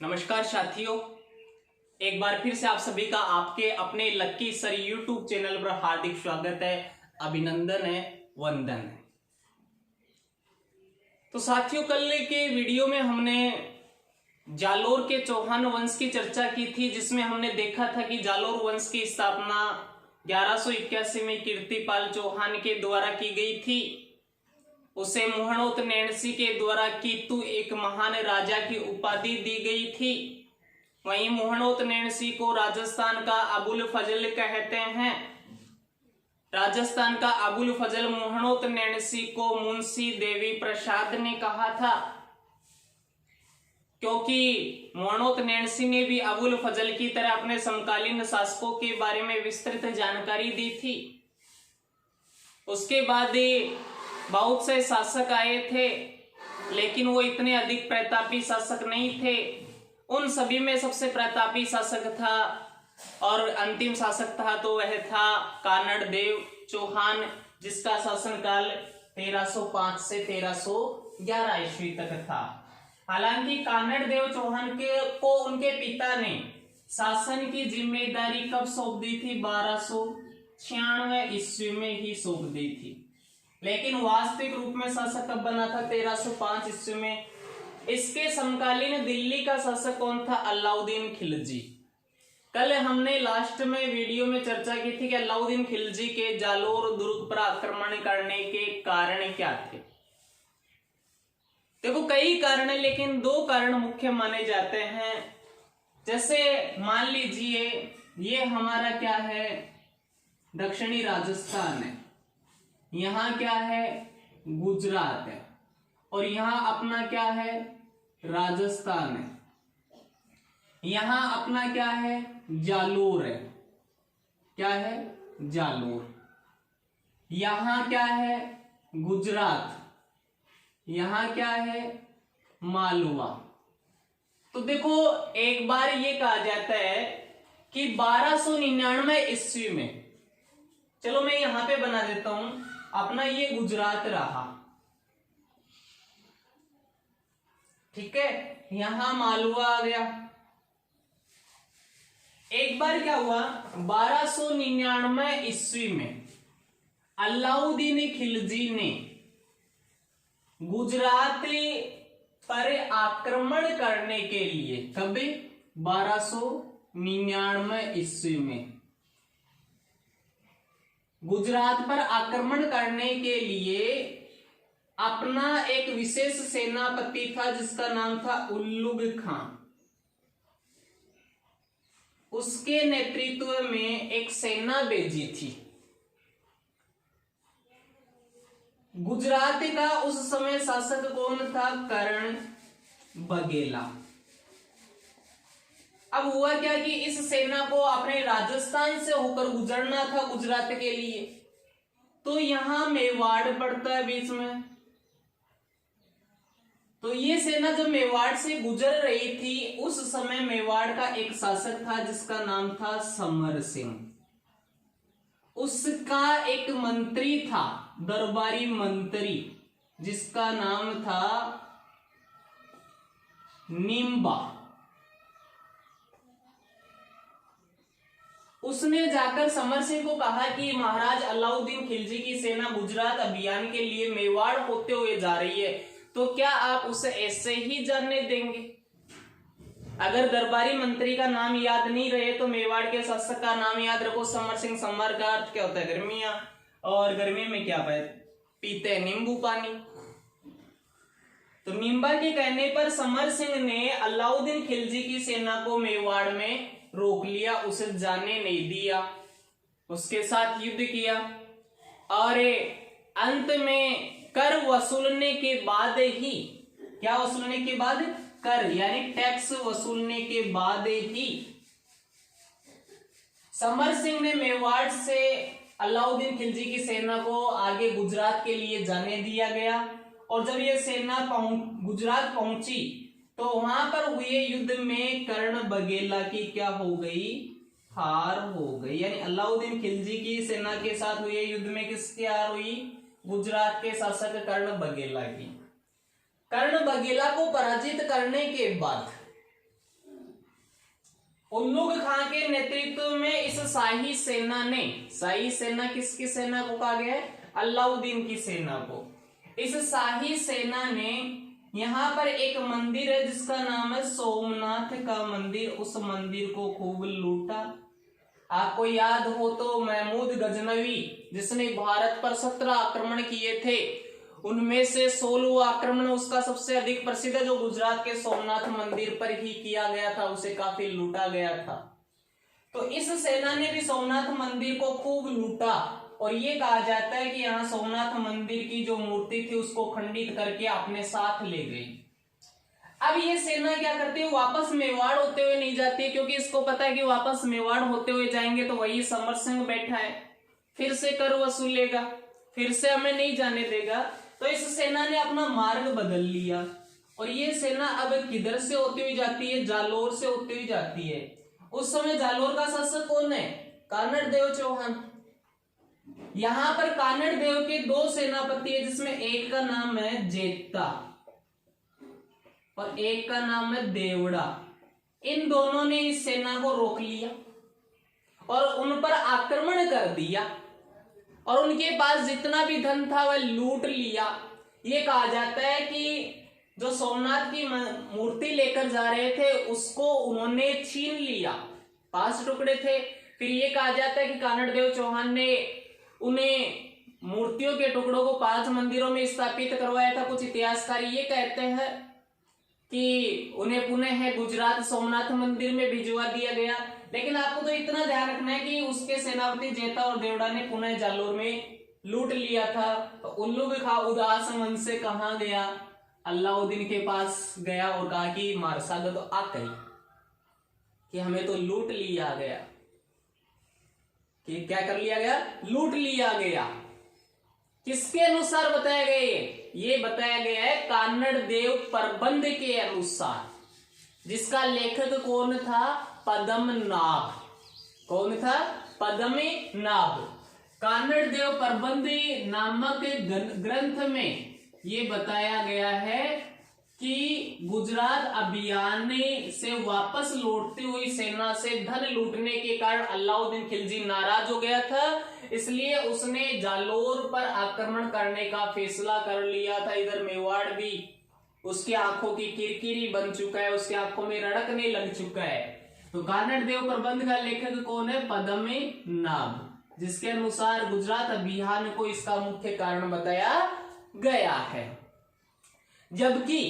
नमस्कार साथियों, एक बार फिर से आप सभी का आपके अपने लक्की सर यूट्यूब चैनल पर हार्दिक स्वागत है, अभिनंदन है, वंदन है। तो साथियों, कल के वीडियो में हमने जालोर के चौहान वंश की चर्चा की थी, जिसमें हमने देखा था कि जालोर वंश की स्थापना 1181 में कीर्तिपाल चौहान के द्वारा की गई थी। उसे मुहणोत नैणसी के द्वारा कीतु एक महान राजा की उपाधि दी गई थी। वहीं मुहणोत नैणसी को राजस्थान का अबुल फजल कहते हैं। राजस्थान का अबुल फजल मुहणोत नैणसी को मुंशी देवी प्रसाद ने कहा था, क्योंकि मुहणोत नैणसी ने भी अबुल फजल की तरह अपने समकालीन शासकों के बारे में विस्तृत जानकारी दी थी। उसके बाद बहुत से शासक आए थे, लेकिन वो इतने अधिक प्रतापी शासक नहीं थे। उन सभी में सबसे प्रतापी शासक था और अंतिम शासक था तो वह था कानड़ देव चौहान, जिसका शासनकाल 1305 से 1311 ईस्वी तक था। हालांकि कानड़ देव चौहान को उनके पिता ने शासन की जिम्मेदारी कब सौंप दी थी? 1296 ईस्वी में ही सौंप दी थी, लेकिन वास्तविक रूप में शासक कब बना था? 1305 ईस्वी में। इसके समकालीन दिल्ली का शासक कौन था? अलाउद्दीन खिलजी। कल हमने लास्ट में वीडियो में चर्चा की थी कि अलाउद्दीन खिलजी के जालोर दुर्ग पर आक्रमण करने के कारण क्या थे। देखो, कई कारण है, लेकिन दो कारण मुख्य माने जाते हैं। जैसे मान लीजिए ये हमारा क्या है? दक्षिणी राजस्थान है, यहाँ क्या है? गुजरात है, और यहाँ अपना क्या है? राजस्थान है। यहाँ अपना क्या है? जालोर है। क्या है? जालोर। यहाँ क्या है? गुजरात। यहाँ क्या है? मालवा। तो देखो, एक बार ये कहा जाता है कि 1299 ईस्वी में, चलो मैं यहां पे बना देता हूं, अपना ये गुजरात रहा, ठीक है, यहां मालवा आ गया। एक बार क्या हुआ? 1299 ईस्वी में अलाउद्दीन खिलजी ने गुजरात पर आक्रमण करने के लिए, कब? 1299 ईस्वी में गुजरात पर आक्रमण करने के लिए अपना एक विशेष सेनापति था, जिसका नाम था उल्लुग खां। उसके नेतृत्व में एक सेना भेजी थी। गुजरात का उस समय शासक कौन था? कर्ण बघेला। अब हुआ क्या कि इस सेना को अपने राजस्थान से होकर गुजरना था गुजरात के लिए, तो यहां मेवाड़ पड़ता है बीच में। तो ये सेना जब मेवाड़ से गुजर रही थी, उस समय मेवाड़ का एक शासक था जिसका नाम था समर सिंह। उसका एक मंत्री था, दरबारी मंत्री, जिसका नाम था निम्बा। उसने जाकर समर सिंह को कहा कि महाराज, अलाउद्दीन खिलजी की सेना गुजरात अभियान के लिए मेवाड़ होते हुए जा रही है, तो क्या आप उसे ऐसे ही जाने देंगे? अगर दरबारी मंत्री का नाम याद नहीं रहे तो मेवाड़ के शासक का नाम याद रखो, समर सिंह। समर का अर्थ क्या होता है? गर्मियां, और गर्मी में क्या पीते हैं? नींबू पानी। तो निम्बा के कहने पर समर सिंह ने अलाउद्दीन खिलजी की सेना को मेवाड़ में रोक लिया, उसे जाने नहीं दिया, उसके साथ युद्ध किया, और अंत में कर वसूलने के बाद ही, क्या वसूलने के बाद? कर, यानी टैक्स वसूलने के बाद ही समर सिंह ने मेवाड़ से अलाउद्दीन खिलजी की सेना को आगे गुजरात के लिए जाने दिया गया। और जब यह सेना गुजरात पहुंची तो वहां पर हुए युद्ध में कर्ण बघेला की क्या हो गई? हार हो गई। यानी अलाउद्दीन खिलजी की सेना के साथ हुए युद्ध में किसकी हार हुई? गुजरात के शासक कर्ण बघेला की। कर्ण बघेला को पराजित करने के बाद उल्लुग खां के नेतृत्व में इस शाही सेना ने, शाही सेना किसकी सेना को कहा गया है? अलाउद्दीन की सेना को। इस शाही सेना ने यहाँ पर एक मंदिर है जिसका नाम है सोमनाथ का मंदिर, उस मंदिर को खूब लूटा। आपको याद हो तो महमूद गजनवी जिसने भारत पर 17 आक्रमण किए थे, उनमें से 16वां आक्रमण उसका सबसे अधिक प्रसिद्ध है, जो गुजरात के सोमनाथ मंदिर पर ही किया गया था, उसे काफी लूटा गया था। तो इस सेना ने भी सोमनाथ मंदिर को खूब लूटा और ये कहा जाता है कि यहाँ सोमनाथ मंदिर की जो मूर्ति थी उसको खंडित करके अपने साथ ले गई। अब ये सेना क्या करती है? वापस मेवाड़ होते हुए नहीं जाती, क्योंकि इसको पता है कि वापस मेवाड़ होते हुए जाएंगे तो वही समर सिंह बैठा है, फिर से कर वसूलेगा, फिर से हमें नहीं जाने देगा। तो इस सेना ने अपना मार्ग बदल लिया और ये सेना अब किधर से होती हुई जाती है? जालोर से होती हुई जाती है। उस समय जालोर का शासक कौन है? कानड़ देव चौहान। यहां पर कानड़ देव के 2 सेनापति है, जिसमें एक का नाम है जेता और एक का नाम है देवड़ा। इन दोनों ने इस सेना को रोक लिया और उन पर आक्रमण कर दिया और उनके पास जितना भी धन था वह लूट लिया। ये कहा जाता है कि जो सोमनाथ की मूर्ति लेकर जा रहे थे उसको उन्होंने छीन लिया, 5 टुकड़े थे। फिर ये कहा जाता है कि कानड़ देव चौहान ने उन्हें मूर्तियों के टुकड़ों को 5 मंदिरों में स्थापित करवाया था। कुछ इतिहासकार ये कहते हैं कि उन्हें पुनः गुजरात सोमनाथ मंदिर में भिजवा दिया गया। लेकिन आपको तो इतना ध्यान रखना है कि उसके सेनापति जेता और देवड़ा ने पुनः जालोर में लूट लिया था। तो उल्लुग खां उदास मन से कहां गया? अलाउद्दीन के पास गया और कहा कि मारसाद तो आ गई कि हमें तो लूट लिया गया। कि क्या कर लिया गया? लूट लिया गया। किसके अनुसार बताया गया? ये बताया गया है कानड़ देव प्रबंध के अनुसार, जिसका लेखक कौन था? पद्मनाभ। कौन था? पद्मनाभ। कानड़ देव प्रबंध नामक ग्रंथ में ये बताया गया है कि गुजरात अभियान से वापस लौटती हुई सेना से धन लूटने के कारण अलाउद्दीन खिलजी नाराज हो गया था, इसलिए उसने जालोर पर आक्रमण करने का फैसला कर लिया था। इधर मेवाड़ भी उसकी आंखों की किरकिरी बन चुका है, उसकी आंखों में रड़कने लग चुका है। तो कानड़ देव प्रबंध का लेखक कौन है? पद्मनाभ, जिसके अनुसार गुजरात अभियान को इसका मुख्य कारण बताया गया है। जबकि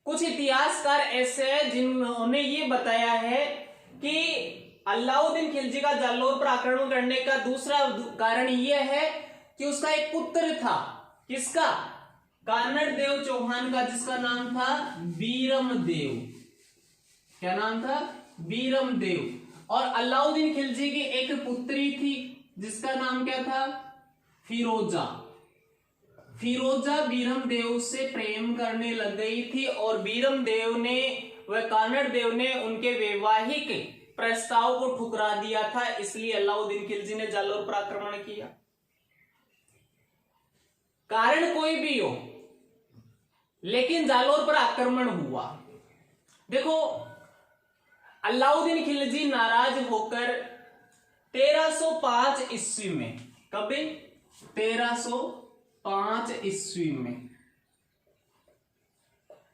कुछ इतिहासकार ऐसे हैं जिन्होंने ये बताया है कि अलाउद्दीन खिलजी का जालोर पर आक्रमण करने का दूसरा कारण यह है कि उसका एक पुत्र था। किसका? कानड़ देव चौहान का, जिसका नाम था बीरम देव। क्या नाम था? बीरम देव। और अलाउद्दीन खिलजी की एक पुत्री थी जिसका नाम क्या था? फिरोजा। फिरोजा बीरम देव से प्रेम करने लग गई थी और बीरम देव ने व कानड़ देव ने उनके वैवाहिक प्रस्ताव को ठुकरा दिया था, इसलिए अलाउद्दीन खिलजी ने जालोर पर आक्रमण किया। कारण कोई भी हो, लेकिन जालोर पर आक्रमण हुआ। देखो, अलाउद्दीन खिलजी नाराज होकर 1305 ईस्वी में, कभी 1305 ईस्वी में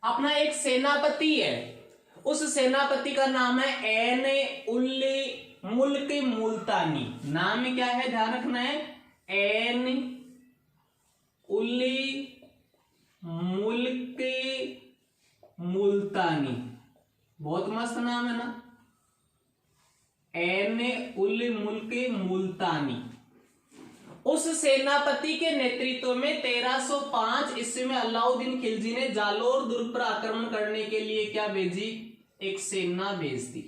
अपना एक सेनापति है, उस सेनापति का नाम है एन उल्ली मुल्क मुल्तानी। नाम क्या है? ध्यान रखना है, एन उल्ली मुल्क मुल्तानी। बहुत मस्त नाम है ना, एन उल्ली मुल्क मुल्तानी। उस सेनापति के नेतृत्व में 1305 ईस्वी में अलाउद्दीन खिलजी ने जालोर दुर्ग पर आक्रमण करने के लिए क्या भेजी? एक सेना भेज दी।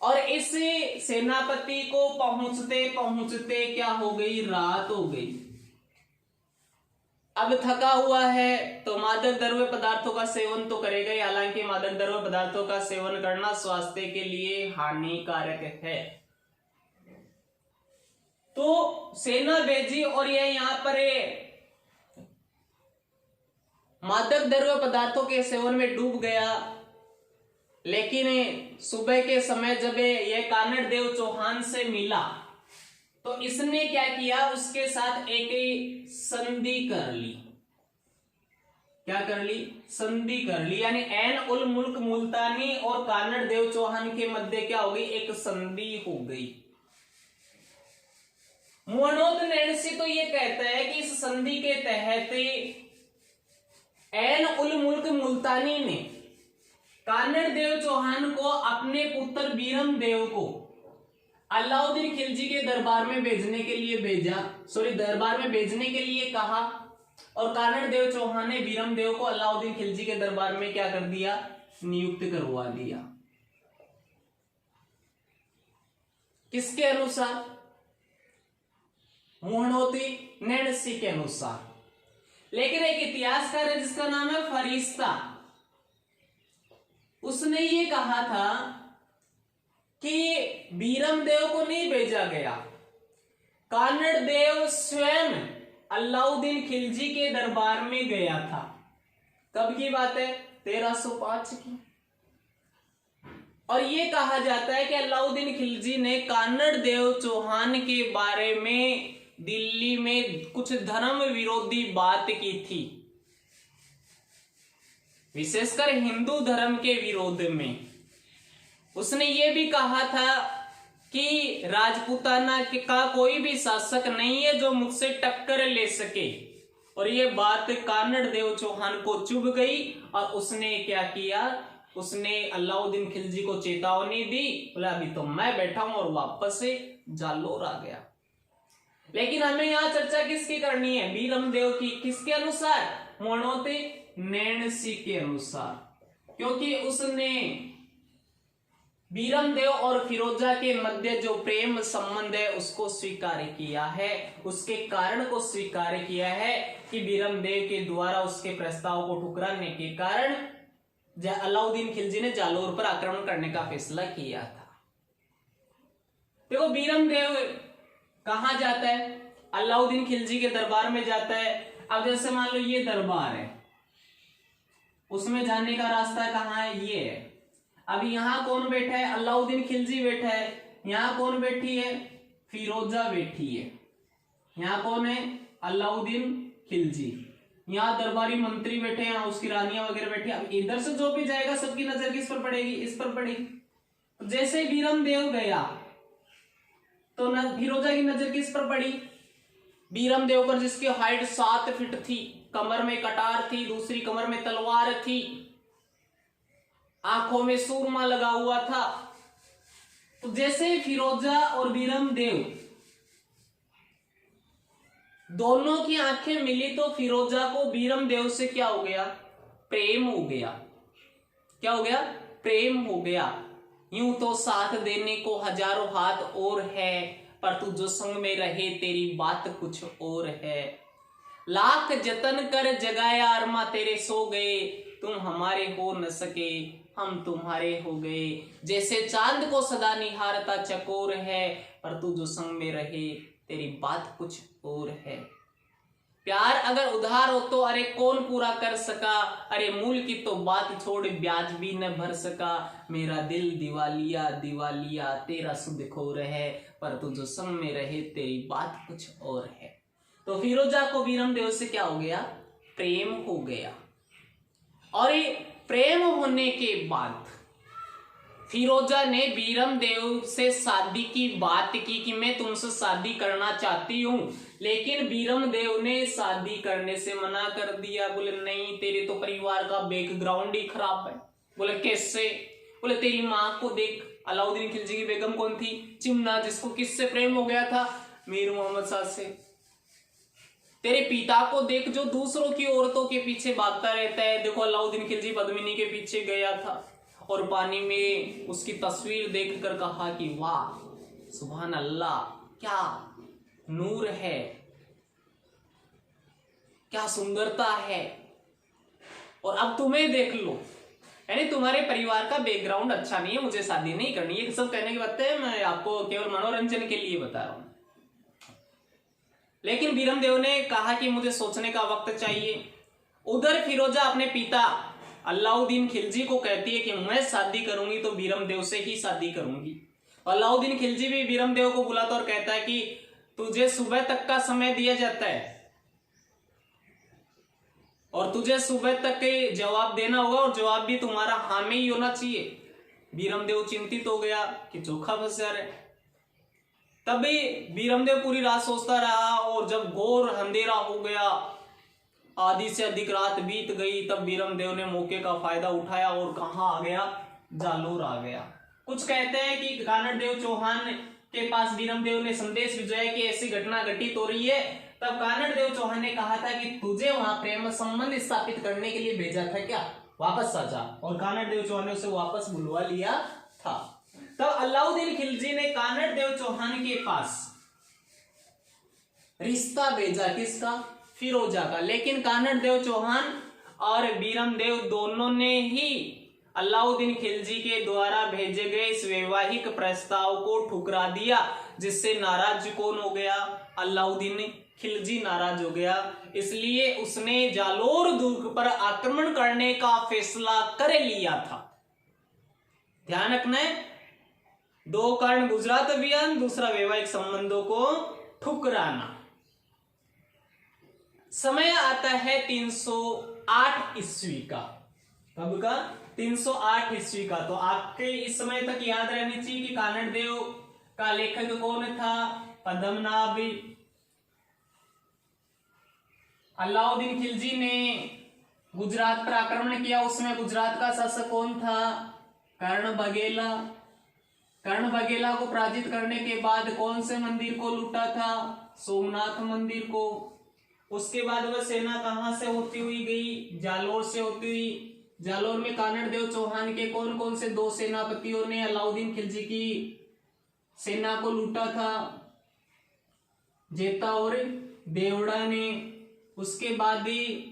और इस सेनापति को पहुंचते पहुंचते क्या हो गई? रात हो गई। अब थका हुआ है तो मादक द्रव्य पदार्थों का सेवन तो करेगा ही, हालांकि मादक द्रव्य पदार्थों का सेवन करना स्वास्थ्य के लिए हानिकारक है। तो सेना भेजी और यह यहां पर मादक द्रव्य पदार्थों के सेवन में डूब गया। लेकिन सुबह के समय जब यह कानड़ देव चौहान से मिला तो इसने क्या किया, उसके साथ एक संधि कर ली। क्या कर ली? संधि कर ली, यानी ऐन उल मुल्क मुल्तानी और कानड़ देव चौहान के मध्य क्या हो गई, एक संधि हो गई। मुअनोत नैणसी तो ये कहता है कि इस संधि के तहत ऐन उल मुल्क मुल्तानी ने कानड़ देव चौहान को अपने पुत्र बीरम देव को अलाउद्दीन खिलजी के दरबार में भेजने के लिए दरबार में भेजने के लिए कहा, और कानड़ देव चौहान ने बीरम देव को अलाउद्दीन खिलजी के दरबार में क्या कर दिया, नियुक्त करवा दिया। किसके अनुसार? मुहणोती नैणसी के अनुसार। लेकिन एक इतिहासकार है जिसका नाम है फरिश्ता, उसने ये कहा था कि बीरम देव को नहीं भेजा गया, कानड़ देव स्वयं अलाउद्दीन खिलजी के दरबार में गया था। कब की बात है? 1305 की। और ये कहा जाता है कि अलाउद्दीन खिलजी ने कानड़ देव चौहान के बारे में दिल्ली में कुछ धर्म विरोधी बात की थी, विशेषकर हिंदू धर्म के विरोध में। उसने ये भी कहा था कि राजपूताना का कोई भी शासक नहीं है जो मुझसे टक्कर ले सके, और ये बात कानड़ देव चौहान को चुभ गई और उसने क्या किया, उसने अलाउद्दीन खिलजी को चेतावनी दी, बोला अभी तो मैं बैठा हूं, और वापस से जालोर आ गया। लेकिन हमें यहाँ चर्चा किसकी करनी है? बीरम देव की। किसके अनुसार? मुअनोती नैणसी के अनुसार, क्योंकि उसने बीरम देव और फिरोजा के मध्य जो प्रेम संबंध है उसको स्वीकार किया है, उसके कारण को स्वीकार किया है कि बीरम देव के द्वारा उसके प्रस्ताव को ठुकराने के कारण अलाउद्दीन खिलजी ने जालोर पर आक्रमण करने का फैसला किया था। देखो, बीरम देव कहां जाता है? अलाउद्दीन खिलजी के दरबार में जाता है। अब जैसे मान लो ये दरबार है, उसमें जाने का रास्ता कहाँ है? ये है। अब यहाँ कौन बैठा है? अलाउद्दीन खिलजी बैठा है। यहाँ कौन बैठी है? फिरोजा बैठी है। यहाँ कौन है? अलाउद्दीन खिलजी। यहाँ दरबारी मंत्री बैठे हैं, उसकी रानियां वगैरह बैठी। अब इधर से जो भी जाएगा सबकी नजर किस पर पड़ेगी? इस पर पड़ेगी। तो जैसे बीरम देव गया तो फिरोजा की नजर किस पर पड़ी? बीरम देव पर, जिसकी हाइट 7 फीट थी, कमर में कटार थी, दूसरी कमर में तलवार थी, आंखों में सूरमा लगा हुआ था। तो जैसे फिरोजा और बीरम देव दोनों की आंखें मिली तो फिरोजा को बीरम देव से क्या हो गया? प्रेम हो गया। क्या हो गया? प्रेम हो गया। यूं तो साथ देने को हजारों हाथ और है, पर तू जो संग में रहे तेरी बात कुछ और है। लाख जतन कर जगाया अरमा तेरे सो गए, तुम हमारे हो न सके हम तुम्हारे हो गए। जैसे चांद को सदा निहारता चकोर है, पर तू जो संग में रहे तेरी बात कुछ और है। प्यार अगर उधार हो तो अरे कौन पूरा कर सका, अरे मूल की तो बात छोड़ ब्याज भी न भर सका। मेरा दिल दिवालिया दिवालिया तेरा सुध खोर है, पर तू जो संग में रहे तेरी बात कुछ और है। तो फिरोजा को बीरम देव से क्या हो गया? प्रेम हो गया। और ये प्रेम होने के बाद फिरोजा ने बीरम देव से शादी की बात की कि मैं तुमसे शादी करना चाहती हूं, लेकिन बीरम देव ने शादी करने से मना कर दिया। बोले नहीं, तेरे तो परिवार का बैकग्राउंड ही खराब है। बोले कैसे? बोले तेरी माँ को देख। अलाउद्दीन खिलजी की बेगम कौन थी? चिमना, जिसको किससे प्रेम हो गया था? मीर मोहम्मद शाह से। तेरे पिता को देख, जो दूसरों की औरतों के पीछे भागता रहता है। देखो, अलाउद्दीन खिलजी पद्मिनी के पीछे गया था और पानी में उसकी तस्वीर देखकर कहा कि वाह सुभान अल्लाह, क्या नूर है, क्या सुंदरता है। और अब तुम्हें देख लो, यानी तुम्हारे परिवार का बैकग्राउंड अच्छा नहीं है, मुझे शादी नहीं करनी। ये सब कहने की बात है, मैं आपको केवल मनोरंजन के लिए बता रहा हूं। लेकिन बीरम देव ने कहा कि मुझे सोचने का वक्त चाहिए। उधर फिरोजा अपने पिता अलाउद्दीन खिलजी को कहती है कि मैं शादी करूंगी तो बीरमदेव से ही शादी करूंगी। अलाउद्दीन खिलजी भी बीरमदेव को बुलाता और कहता है कि तुझे सुबह तक का समय दिया जाता है और तुझे सुबह तक के जवाब देना होगा और जवाब भी तुम्हारा हाँ में ही होना चाहिए। बीरमदेव चिंतित हो गया कि चोखा फंस जा रहा है। तभी बीरमदेव पूरी रात सोचता रहा और जब घोर अंधेरा हो गया, आधी से अधिक रात बीत गई, तब बीरमदेव ने मौके का फायदा उठाया और कहाँ आ गया, जालोर आ गया। कुछ कहते हैं कि कानड़देव चौहान के पास बीरमदेव ने संदेश भिजवाया कि ऐसी घटना घटित हो रही है। तब कानड़देव चौहान ने कहा था कि तुझे वहां प्रेम संबंध स्थापित करने के लिए भेजा था क्या, वापस आ जा। और कानड़देव चौहान ने उसे वापस बुलवा लिया था। तब अलाउद्दीन खिलजी ने कानड़देव चौहान के पास रिश्ता भेजा, किसका, फिरोजा का। लेकिन कानड़देव चौहान और बीरमदेव दोनों ने ही अलाउद्दीन खिलजी के द्वारा भेजे गए इस वैवाहिक प्रस्ताव को ठुकरा दिया, जिससे नाराज कौन हो गया, अलाउद्दीन खिलजी नाराज हो गया। इसलिए उसने जालोर दुर्ग पर आक्रमण करने का फैसला कर लिया था। ध्यान रखना है, दो कारण, गुजरात अभियान, दूसरा वैवाहिक संबंधों को ठुकराना। समय आता है 308 ईस्वी का। कब का, 308 ईस्वी का। तो आपके इस समय तक याद रहनी चाहिए कि कानड़देव का लेखक कौन था, पद्मनाभ। अलाउद्दीन खिलजी ने गुजरात पर आक्रमण किया, उसमें गुजरात का शासक कौन था, कर्ण बघेला। कर्ण बघेला को पराजित करने के बाद कौन से मंदिर को लूटा था, सोमनाथ मंदिर को। उसके बाद वह सेना कहां से होती हुई गई, जालोर से होती हुई। जालोर में कानड़देव चौहान के कौन कौन से दो सेनापतियों ने अलाउद्दीन खिलजी की सेना को लूटा था, जेता और देवड़ा ने। उसके बाद ही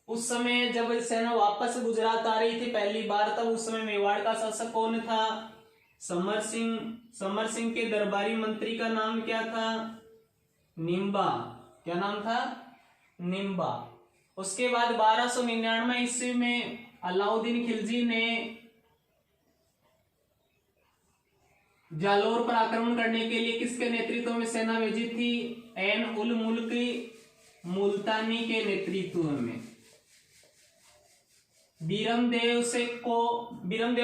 उस समय जब सेना वापस गुजरात आ रही थी पहली बार, तब उस समय मेवाड़ का शासक कौन था, समर सिंह। समर सिंह के दरबारी मंत्री का नाम क्या था, निम्बा। क्या नाम था, निम्बा। उसके बाद 1299 ईस्वी में अलाउद्दीन खिलजी ने जालोर पर आक्रमण करने के लिए किसके नेतृत्व में सेना भेजी थी, एन उल मुल्क मुल्तानी के नेतृत्व में। बीरमदेव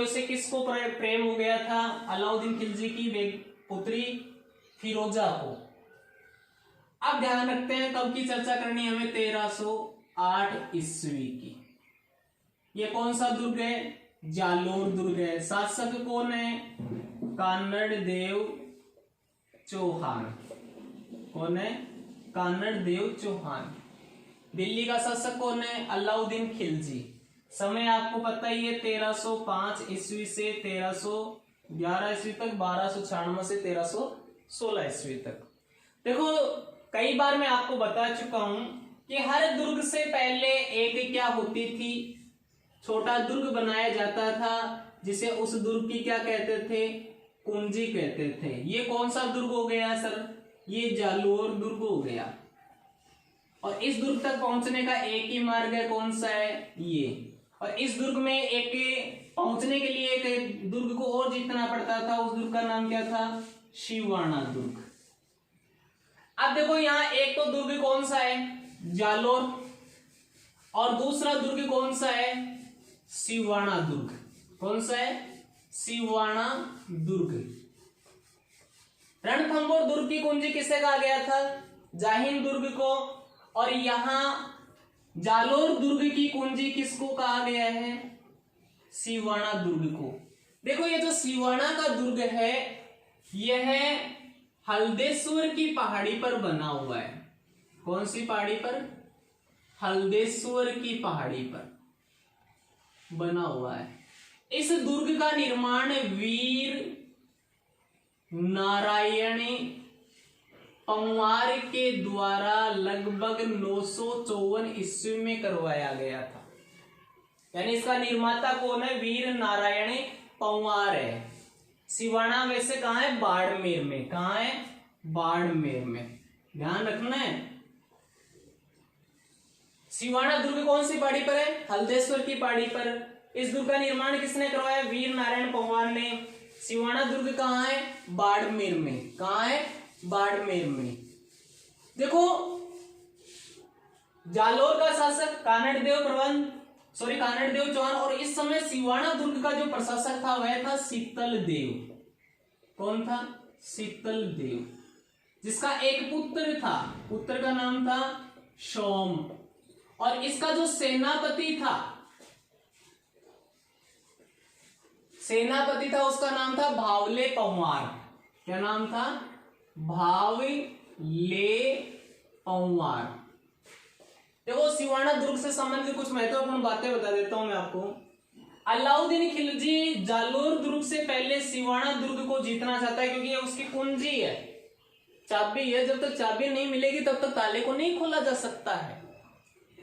से किसको प्रेम हो गया था, अलाउद्दीन खिलजी की पुत्री फिरोजा को। अब ध्यान रखते हैं कब की चर्चा करनी है हमें, 1308 ईस्वी की। ये कौन सा दुर्ग है, जालोर दुर्ग है। शासक कौन है, कानड़देव चौहान। कौन है, कानड़देव चौहान। दिल्ली का शासक कौन है, अलाउद्दीन खिलजी। समय आपको पता ही है, 1305 ईस्वी से 1311 ईस्वी तक, 1296 से 1316 ईस्वी तक। देखो कई बार मैं आपको बता चुका हूं कि हर दुर्ग से पहले एक क्या होती थी, छोटा दुर्ग बनाया जाता था, जिसे उस दुर्ग की क्या कहते थे, कुंजी कहते थे। ये कौन सा दुर्ग हो गया सर, ये जालोर दुर्ग हो गया। और इस दुर्ग तक पहुंचने का एक ही मार्ग है, कौन सा है, ये। और इस दुर्ग में एक पहुंचने के लिए एक दुर्ग को और जीतना पड़ता था, उस दुर्ग का नाम क्या था, शिवाना दुर्ग। अब देखो यहाँ एक तो दुर्ग कौन सा है, जालोर, और दूसरा दुर्ग कौन सा है, शिवाना दुर्ग। कौन सा है, शिवाना दुर्ग। रणथंभौर दुर्ग की कुंजी किसे कहा गया था, जाहिन दुर्ग को। और यहां जालोर दुर्ग की कुंजी किसको कहा गया है, शिवाना दुर्ग को। देखो ये जो शिवाना का दुर्ग है, यह हल्देश्वर की पहाड़ी पर बना हुआ है। कौन सी पहाड़ी पर, हल्देश्वर की पहाड़ी पर बना हुआ है। इस दुर्ग का निर्माण वीर नारायणी पंवार के द्वारा लगभग 954 ईस्वी में करवाया गया था। यानी इसका निर्माता कौन है, वीर नारायणी पंवार है। शिवाना वैसे कहां है, बाड़मेर में। कहां है, बाड़मेर में, ध्यान रखना है। शिवाना दुर्ग कौन सी पहाड़ी पर है, हल्देश्वर की पहाड़ी पर। इस दुर्ग का निर्माण किसने करवाया? वीर नारायण पौवार ने। सिवाना दुर्ग कहाँ है? बाड़मेर में। कहाँ है? बाड़मेर में। देखो, जालोर का शासक कानड़ देव चौहान, और इस समय सिवाना दुर्ग का जो प्रशासक था वह था शीतल देव। कौन था? शीतल देव, जिसका एक पुत्र था, पुत्र का नाम था सोम, और इसका जो सेनापति था उसका नाम था भावले पंवार। क्या नाम था? भावले पंवार। देखो, सिवाना दुर्ग से संबंधित कुछ महत्वपूर्ण बातें बता देता हूं मैं आपको। अलाउद्दीन खिलजी जालोर दुर्ग से पहले सिवाना दुर्ग को जीतना चाहता है, क्योंकि ये उसकी कुंजी है, चाबी है। जब तक चाबी नहीं मिलेगी तब तक ताले को नहीं खोला जा सकता है।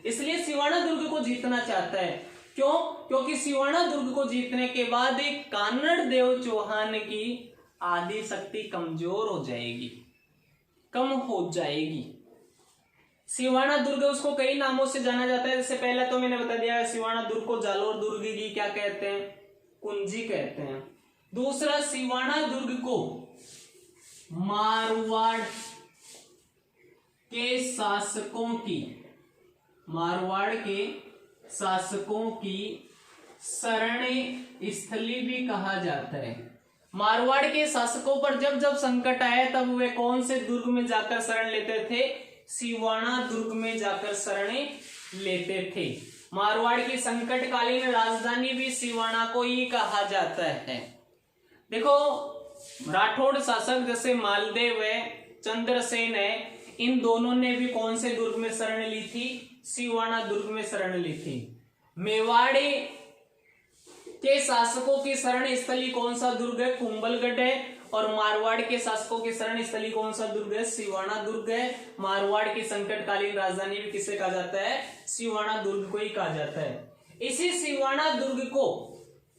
इसलिए सिवाना दुर्ग को जीतना चाहता है। क्यों? क्योंकि सिवाना दुर्ग को जीतने के बाद एक कानड़ देव चौहान की आदि शक्ति कमजोर हो जाएगी, कम हो जाएगी। सिवाना दुर्ग उसको कई नामों से जाना जाता है। जैसे पहला तो मैंने बता दिया, सिवाना दुर्ग को जालोर दुर्ग की क्या कहते हैं? कुंजी कहते हैं। दूसरा, सिवाना दुर्ग को मारवाड़ के शासकों की शरण स्थली भी कहा जाता है। मारवाड़ के शासकों पर जब जब संकट आया तब वे कौन से दुर्ग में जाकर शरण लेते थे? सिवाना दुर्ग में जाकर शरण लेते थे। मारवाड़ की संकटकालीन राजधानी भी सिवाना को ही कहा जाता है। देखो, राठौड़ शासक जैसे मालदेव है, चंद्रसेन है, इन दोनों ने भी कौन से दुर्ग में शरण ली थी? सिवाना दुर्ग में शरण ली थी। मेवाड़े के शासकों की शरण स्थली कौन सा दुर्ग है? कुंभलगढ़ है। और मारवाड़ के शासकों की शरण स्थली कौन सा दुर्ग है? सिवाना दुर्ग है। मारवाड़ की संकटकालीन राजधानी भी किसे कहा जाता है? सिवाना दुर्ग को ही कहा जाता है। इसी सिवाना दुर्ग को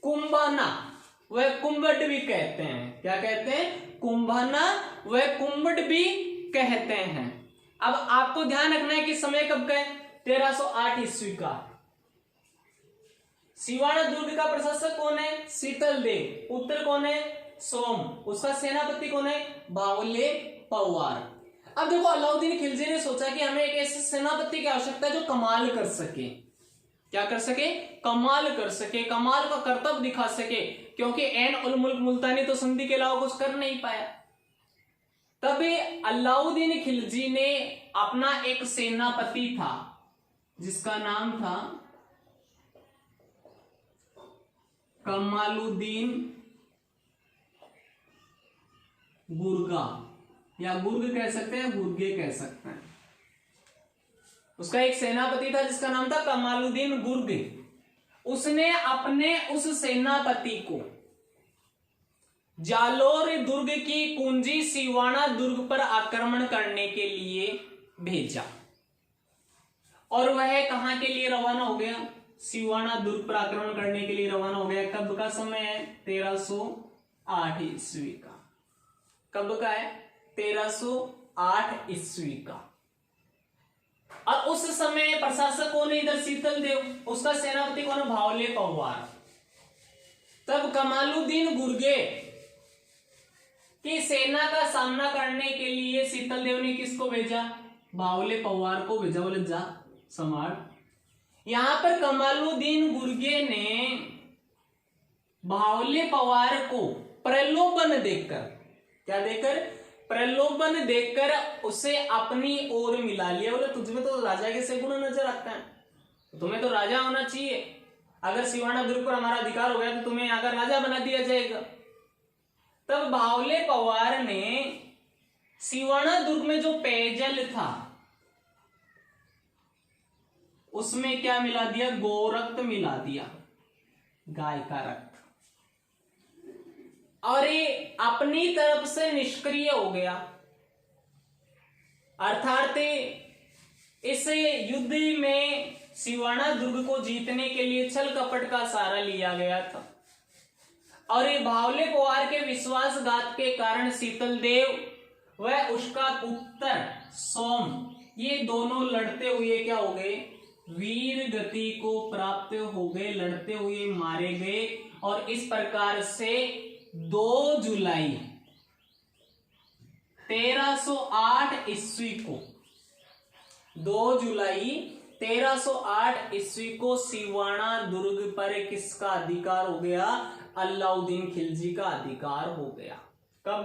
कुंभाना व कुंभट भी कहते हैं। क्या कहते हैं? कुंभाना व कुंभट भी कहते हैं। अब आपको ध्यान रखना है कि समय कब का है? 1308 ईस्वी का। सिवाना दुर्ग का प्रशासक कौन है? शीतल देव। पुत्र कौन है? सोम। उसका सेनापति कौन है? भावले पंवार। अब देखो, अलाउद्दीन खिलजी ने सोचा कि हमें एक ऐसे सेनापति की आवश्यकता है जो कमाल कर सके। क्या कर सके? कमाल कर सके, कमाल का करतब दिखा सके, क्योंकि एन उल मुल्क मुल्तानी तो संधि के अलावा कुछ कर नहीं पाया। तभी अलाउद्दीन खिलजी ने अपना एक सेनापति था जिसका नाम था कमालुद्दीन गुर्गा, या गुर्ग कह सकते हैं, गुर्गे कह सकते हैं। उसका एक सेनापति था जिसका नाम था कमालुद्दीन गुर्गे। उसने अपने उस सेनापति को जालोर दुर्ग की कुंजी सिवाना दुर्ग पर आक्रमण करने के लिए भेजा, और वह कहां के लिए रवाना हो गया? सिवाना दुर्ग पर आक्रमण करने के लिए रवाना हो गया। कब का समय है? 1308 ईस्वी का। कब का है? 1308 ईस्वी का। और उस समय प्रशासक कौन है? इधर शीतल देव, उसका सेनापति कौन है? भावले पंवार। तब कमालुद्दीन गुर्गे की सेना का सामना करने के लिए शीतल देव ने किसको भेजा? भावले पंवार को भेजा। बोले जा संभाल। यहां पर कमालुद्दीन गुर्गे ने भावले पंवार को प्रलोभन देकर, क्या देकर? प्रलोभन देकर उसे अपनी ओर मिला लिया। बोले तुझमें तो राजा के से गुण नजर आता है, तुम्हें तो राजा होना चाहिए। अगर सिवाना दुर्ग पर हमारा अधिकार हो गया तो तुम्हें आकर राजा बना दिया जाएगा। तब भावले पंवार ने सिवाना दुर्ग में जो पेयजल था उसमें क्या मिला दिया? गोरक्त मिला दिया, गाय का रक्त, और ये अपनी तरफ से निष्क्रिय हो गया। अर्थात इस युद्ध में सिवाना दुर्ग को जीतने के लिए छल कपट का सहारा लिया गया था, और ये भावले पंवार के विश्वासघात के कारण शीतल देव व उसका पुत्र सोम, ये दोनों लड़ते हुए क्या हो गए? वीर गति को प्राप्त हो गए, लड़ते हुए मारे गए। और इस प्रकार से 2 जुलाई 1308 ईस्वी को 2 जुलाई 1308 ईस्वी को सिवाना दुर्ग पर किसका अधिकार हो गया? अलाउद्दीन खिलजी का अधिकार हो गया। कब?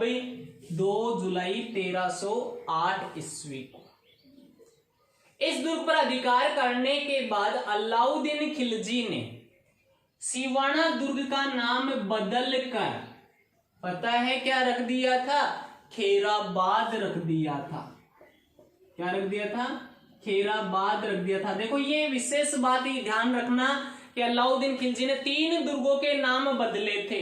2 जुलाई 1308 ईस्वी को। इस दुर्ग पर अधिकार करने के बाद अलाउद्दीन खिलजी ने सिवाना दुर्ग का नाम बदल कर, पता है क्या रख दिया था? खेराबाद रख दिया था। क्या रख दिया था? खेराबाद रख दिया था। देखो ये विशेष बात ही ध्यान रखना कि अलाउद्दीन खिलजी ने 3 दुर्गों के नाम बदले थे।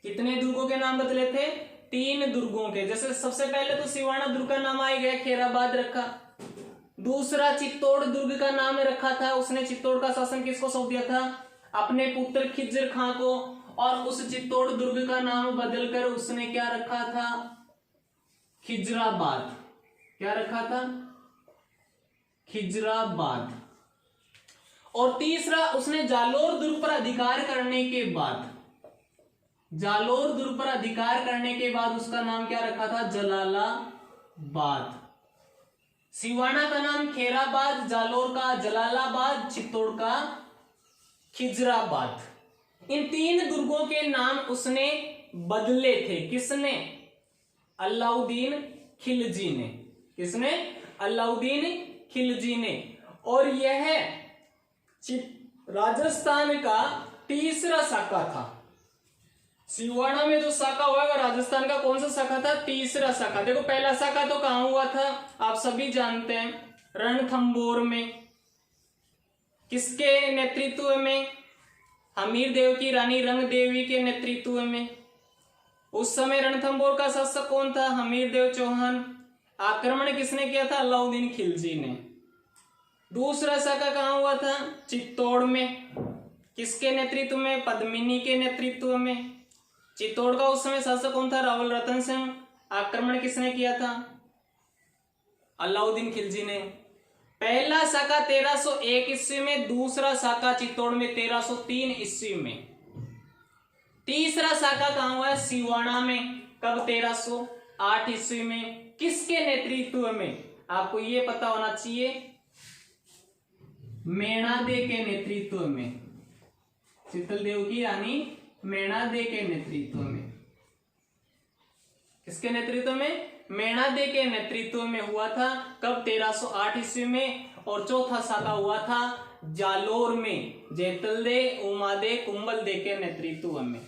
कितने दुर्गों के नाम बदले थे? 3 दुर्गों के। जैसे सबसे पहले तो सिवाना दुर्ग का नाम आ गया, खेराबाद रखा। दूसरा चित्तौड़ दुर्ग का नाम रखा था, उसने चित्तौड़ का शासन किसको सौंप दिया था? अपने पुत्र खिज्र खां को। और उस चित्तौड़ दुर्ग का नाम बदलकर उसने क्या रखा था? खिजराबाद। क्या रखा था? खिजराबाद। और तीसरा, उसने जालोर दुर्ग पर अधिकार करने के बाद, जालोर दुर्ग पर अधिकार करने के बाद उसका नाम क्या रखा था? जलालाबाद। सिवाना का नाम खेराबाद, जालोर का जलालाबाद, चित्तौड़ का खिजराबाद। इन 3 दुर्गों के नाम उसने बदले थे। किसने? अलाउद्दीन खिलजी ने। किसने? अलाउद्दीन खिलजी ने। और यह राजस्थान का तीसरा शाखा था। सिवाना में जो शाखा हुआ राजस्थान का कौन सा शाखा था? तीसरा शाखा। देखो पहला शाखा तो कहां हुआ था? आप सभी जानते हैं, रणथंभौर में। किसके नेतृत्व में? हमीर देव की रानी रंग देवी के नेतृत्व में। उस समय रणथंभौर का शासक कौन था? हमीर देव चौहान। आक्रमण किसने किया था? अलाउद्दीन खिलजी ने। दूसरा शाखा कहां हुआ था? चित्तौड़ में। किसके नेतृत्व में? पद्मिनी के नेतृत्व में। चित्तौड़ का उस समय शासक कौन था? रावल रतन सिंह। आक्रमण किसने किया था? अलाउद्दीन खिलजी ने। पहला शाखा 1301 ईस्वी में, दूसरा शाखा चित्तौड़ में 1303 ईस्वी में। तीसरा शाखा कहां हुआ है? सिवाना में। कब? 1308 ईस्वी में। किसके नेतृत्व में? आपको यह पता होना चाहिए, मेणादे के नेतृत्व में। शीतलदेव की रानी मेणादे के नेतृत्व में। किसके नेतृत्व में? मेणादे के नेतृत्व में हुआ था। कब? 1308 ईस्वी में। और चौथा शाखा हुआ था जालोर में, जैतलदे, उमादे, कुंभलदे के नेतृत्व में,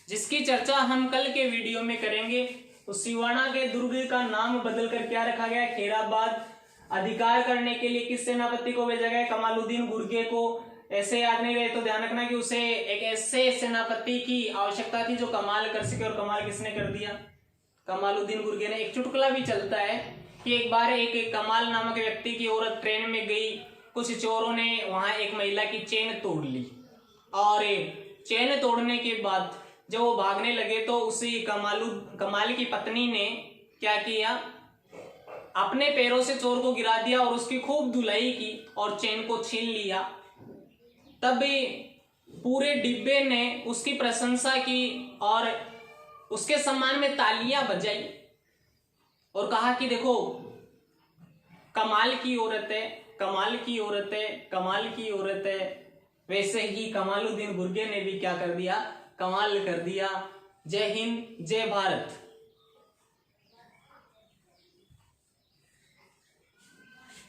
जिसकी चर्चा हम कल के वीडियो में करेंगे। तो सिवाना के दुर्ग का नाम बदलकर क्या रखा गया? खेराबाद। अधिकार करने के लिए किस सेनापति को भेजा गया? कमालुद्दीन गुर्गे को। ऐसे याद नहीं रहे तो ध्यान रखना कि उसे एक ऐसे सेनापति की आवश्यकता थी जो कमाल कर सके, और कमाल किसने कर दिया? कमालुद्दीन गुर्गे ने। एक चुटकुला भी चलता है कि एक बार एक कमाल नामक व्यक्ति की औरत ट्रेन में गई, कुछ चोरों ने वहां एक महिला की चेन तोड़ ली, और चेन तोड़ने के बाद जब वो भागने लगे तो उसी कमाल की पत्नी ने क्या किया? अपने पैरों से चोर को गिरा दिया और उसकी खूब धुलाई की और चेन को छीन लिया। तब पूरे डिब्बे ने उसकी प्रशंसा की और उसके सम्मान में तालियां बजाई और कहा कि देखो, कमाल की औरत है, कमाल की औरत है, कमाल की औरत है। वैसे ही कमालुद्दीन गुर्गे ने भी क्या कर दिया? कमाल कर दिया। जय हिंद, जय भारत।